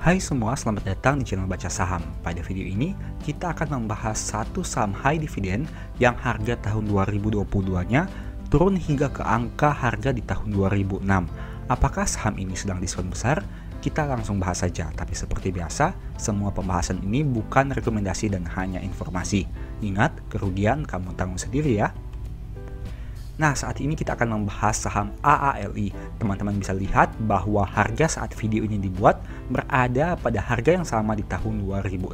Hai semua, selamat datang di channel Baca Saham. Pada video ini, kita akan membahas satu saham high dividend yang harga tahun 2022-nya turun hingga ke angka harga di tahun 2006. Apakah saham ini sedang diskon besar? Kita langsung bahas saja, tapi seperti biasa, semua pembahasan ini bukan rekomendasi dan hanya informasi. Ingat, kerugian kamu tanggung sendiri ya. Nah, saat ini kita akan membahas saham AALI. Teman-teman bisa lihat bahwa harga saat video ini dibuat berada pada harga yang sama di tahun 2006.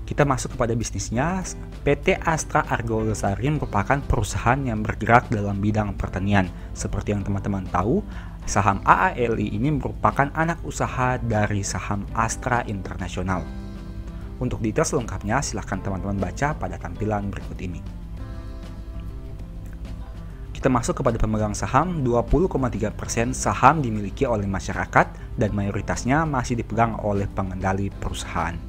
Kita masuk kepada bisnisnya. PT Astra Argo Lestari merupakan perusahaan yang bergerak dalam bidang pertanian. Seperti yang teman-teman tahu, saham AALI ini merupakan anak usaha dari saham Astra International. Untuk detail selengkapnya, silahkan teman-teman baca pada tampilan berikut ini. Kita masuk kepada pemegang saham. 20,3% saham dimiliki oleh masyarakat dan mayoritasnya masih dipegang oleh pengendali perusahaan.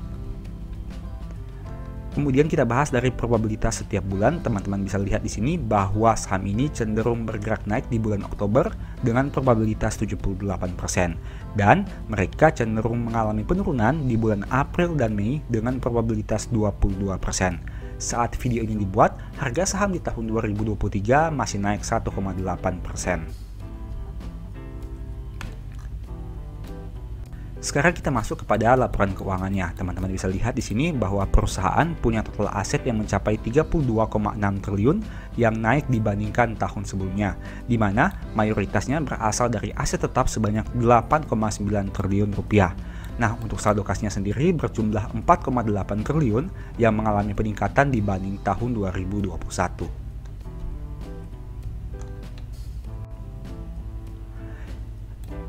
Kemudian kita bahas dari probabilitas setiap bulan. Teman-teman bisa lihat di sini bahwa saham ini cenderung bergerak naik di bulan Oktober dengan probabilitas 78% dan mereka cenderung mengalami penurunan di bulan April dan Mei dengan probabilitas 22%. Saat video ini dibuat, harga saham di tahun 2023 masih naik 1,8%. Sekarang kita masuk kepada laporan keuangannya. Teman-teman bisa lihat di sini bahwa perusahaan punya total aset yang mencapai 32,6 triliun yang naik dibandingkan tahun sebelumnya, di mana mayoritasnya berasal dari aset tetap sebanyak 8,9 triliun rupiah. Nah, untuk saldo kasnya sendiri berjumlah 4,8 triliun yang mengalami peningkatan dibanding tahun 2021.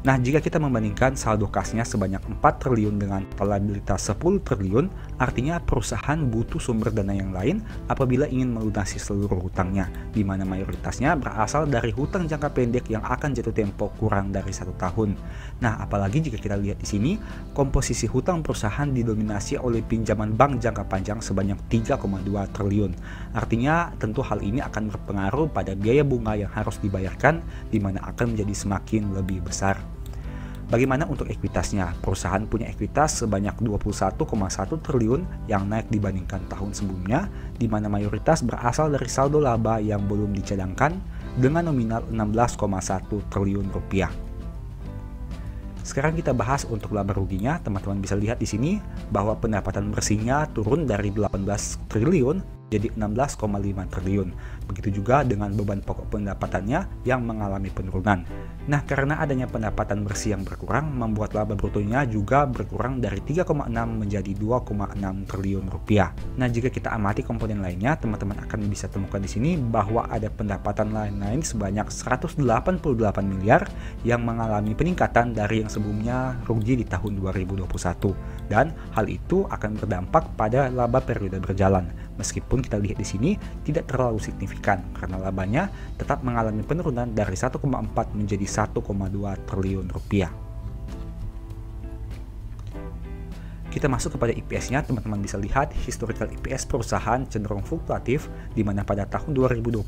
Nah, jika kita membandingkan saldo kasnya sebanyak 4 triliun dengan total liabilitas 10 triliun, artinya perusahaan butuh sumber dana yang lain apabila ingin melunasi seluruh hutangnya, di mana mayoritasnya berasal dari hutang jangka pendek yang akan jatuh tempo kurang dari 1 tahun. Nah, apalagi jika kita lihat di sini, komposisi hutang perusahaan didominasi oleh pinjaman bank jangka panjang sebanyak 3,2 triliun. Artinya, tentu hal ini akan berpengaruh pada biaya bunga yang harus dibayarkan, di mana akan menjadi semakin lebih besar. Bagaimana untuk ekuitasnya? Perusahaan punya ekuitas sebanyak 21,1 triliun yang naik dibandingkan tahun sebelumnya, di mana mayoritas berasal dari saldo laba yang belum dicadangkan dengan nominal 16,1 triliun rupiah. Sekarang kita bahas untuk laba ruginya. Teman-teman bisa lihat di sini bahwa pendapatan bersihnya turun dari 18 triliun jadi 16,5 triliun. Begitu juga dengan beban pokok pendapatannya yang mengalami penurunan. Nah, karena adanya pendapatan bersih yang berkurang, membuat laba brutonya juga berkurang dari 3,6 menjadi 2,6 triliun rupiah. Nah, jika kita amati komponen lainnya, teman-teman akan bisa temukan di sini bahwa ada pendapatan lain-lain sebanyak 188 miliar yang mengalami peningkatan dari yang sebelumnya rugi di tahun 2021. Dan hal itu akan berdampak pada laba periode berjalan. Meskipun kita lihat di sini tidak terlalu signifikan karena labanya tetap mengalami penurunan dari 1,4 menjadi 1,2 triliun rupiah. Kita masuk kepada EPS-nya. Teman-teman bisa lihat historical EPS perusahaan cenderung fluktuatif, di mana pada tahun 2022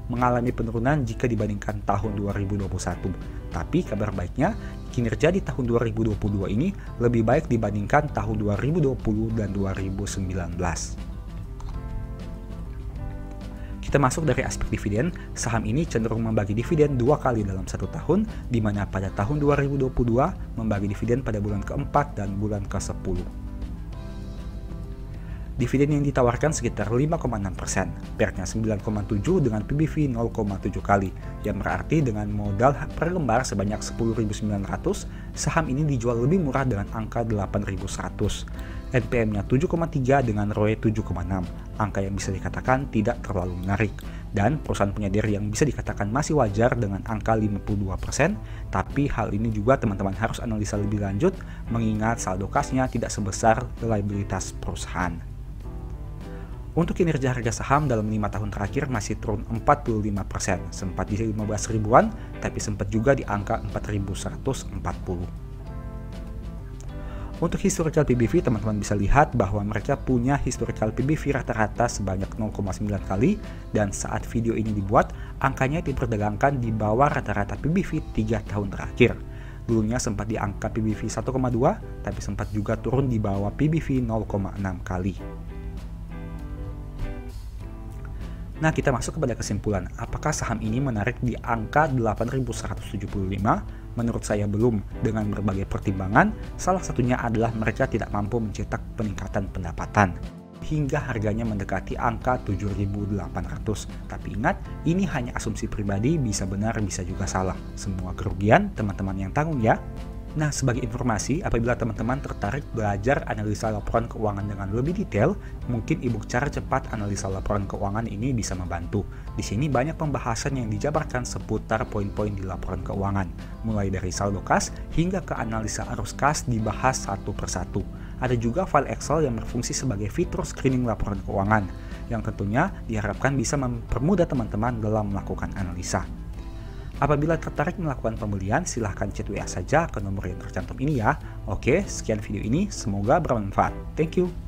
mengalami penurunan jika dibandingkan tahun 2021. Tapi kabar baiknya, kinerja di tahun 2022 ini lebih baik dibandingkan tahun 2020 dan 2019. Kita masuk dari aspek dividen. Saham ini cenderung membagi dividen 2 kali dalam 1 tahun, di mana pada tahun 2022 membagi dividen pada bulan ke-4 dan bulan ke-10. Dividen yang ditawarkan sekitar 5,6%, PER-nya 9,7 dengan PBV 0,7 kali, yang berarti dengan modal per lembar sebanyak 10.900, saham ini dijual lebih murah dengan angka 8.100. NPM-nya 7,3 dengan ROE 7,6, angka yang bisa dikatakan tidak terlalu menarik. Dan perusahaan penyadir yang bisa dikatakan masih wajar dengan angka 52%, tapi hal ini juga teman-teman harus analisa lebih lanjut mengingat saldo kasnya tidak sebesar liabilitas perusahaan. Untuk kinerja harga saham dalam 5 tahun terakhir masih turun 45%, sempat di 15 ribuan, tapi sempat juga di angka 4.140. Untuk historical PBV, teman-teman bisa lihat bahwa mereka punya historical PBV rata-rata sebanyak 0,9 kali, dan saat video ini dibuat, angkanya diperdagangkan di bawah rata-rata PBV 3 tahun terakhir. Dulunya sempat di angka PBV 1,2, tapi sempat juga turun di bawah PBV 0,6 kali. Nah, kita masuk kepada kesimpulan. Apakah saham ini menarik di angka 8.175? Menurut saya belum, dengan berbagai pertimbangan. Salah satunya adalah mereka tidak mampu mencetak peningkatan pendapatan hingga harganya mendekati angka 7.800. Tapi ingat, ini hanya asumsi pribadi, bisa benar bisa juga salah. Semua kerugian teman-teman yang tanggung ya. Nah, sebagai informasi, apabila teman-teman tertarik belajar analisa laporan keuangan dengan lebih detail, mungkin ebook cara cepat analisa laporan keuangan ini bisa membantu. Di sini banyak pembahasan yang dijabarkan seputar poin-poin di laporan keuangan, mulai dari saldo kas hingga ke analisa arus kas dibahas satu persatu. Ada juga file Excel yang berfungsi sebagai fitur screening laporan keuangan, yang tentunya diharapkan bisa mempermudah teman-teman dalam melakukan analisa. Apabila tertarik melakukan pembelian, silahkan chat WA saja ke nomor yang tercantum ini ya. Oke, sekian video ini, semoga bermanfaat. Thank you.